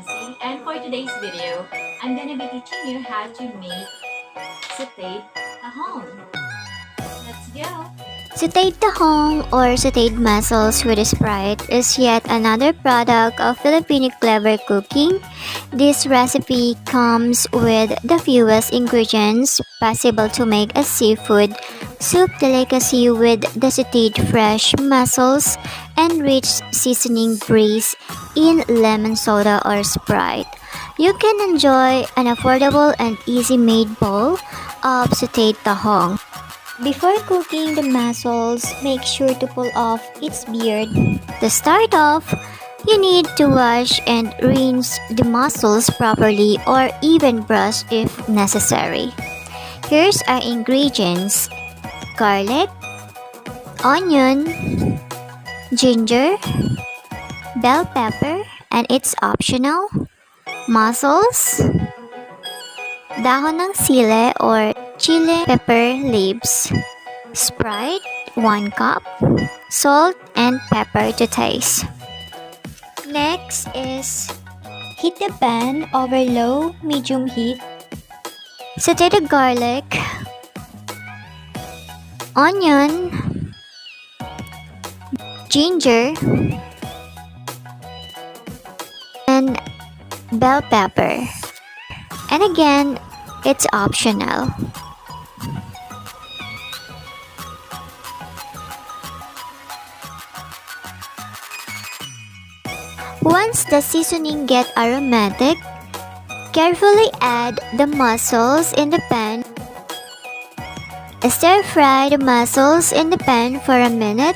Nancy, and for today's video, I'm gonna be teaching you how to make Sautéed Tahong. Let's go! Sautéed Tahong or Sautéed Mussels with Sprite is yet another product of Filipino clever cooking. This recipe comes with the fewest ingredients possible to make a seafood soup delicacy with the sautéed fresh mussels and rich seasoning braised in lemon soda or Sprite. You can enjoy an affordable and easy-made bowl of Sautéed Tahong. Before cooking the mussels, make sure to pull off its beard. To start off, you need to wash and rinse the mussels properly or even brush if necessary. Here's our ingredients: garlic, onion, ginger, bell pepper, and it's optional, mussels, dahon ng sili or chili pepper leaves, Sprite 1 cup, salt and pepper to taste. Next is heat the pan over low-medium heat. Saute the garlic, onion, ginger, and bell pepper. And again, it's optional. Once the seasoning get aromatic, carefully add the mussels in the pan. Stir fry the mussels in the pan for a minute.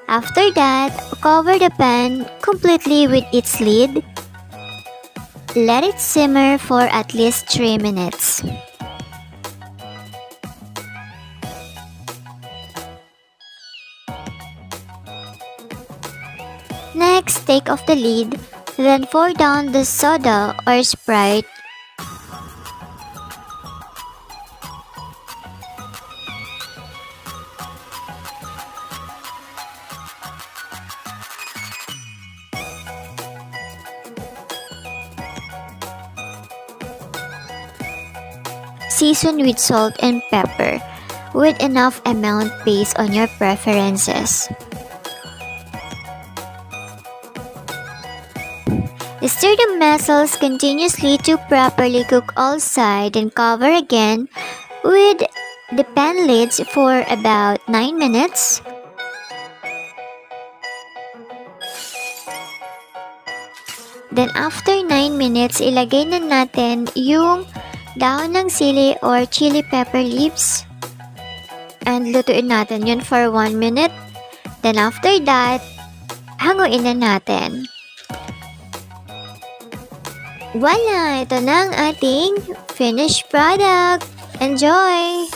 After that, cover the pan completely with its lid. Let it simmer for at least 3 minutes. Next, take off the lid, then pour down the soda or Sprite. Season with salt and pepper, with enough amount based on your preferences. Stir the mussels continuously to properly cook all sides and cover again with the pan lids for about 9 minutes. Then after 9 minutes, ilagay na natin yung dahon ng sili or chili pepper leaves. And lutuin natin yun for 1 minute. Then after that, hanguin na natin. Voila! Ito na ang ating finished product. Enjoy!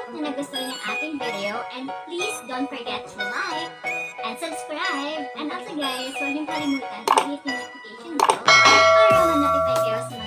Na nagustuhan yung ating video, and please don't forget to like and subscribe, and also guys, huwag niyong kalimutan i-hit yung notification bell para ma-notify kayo sa mga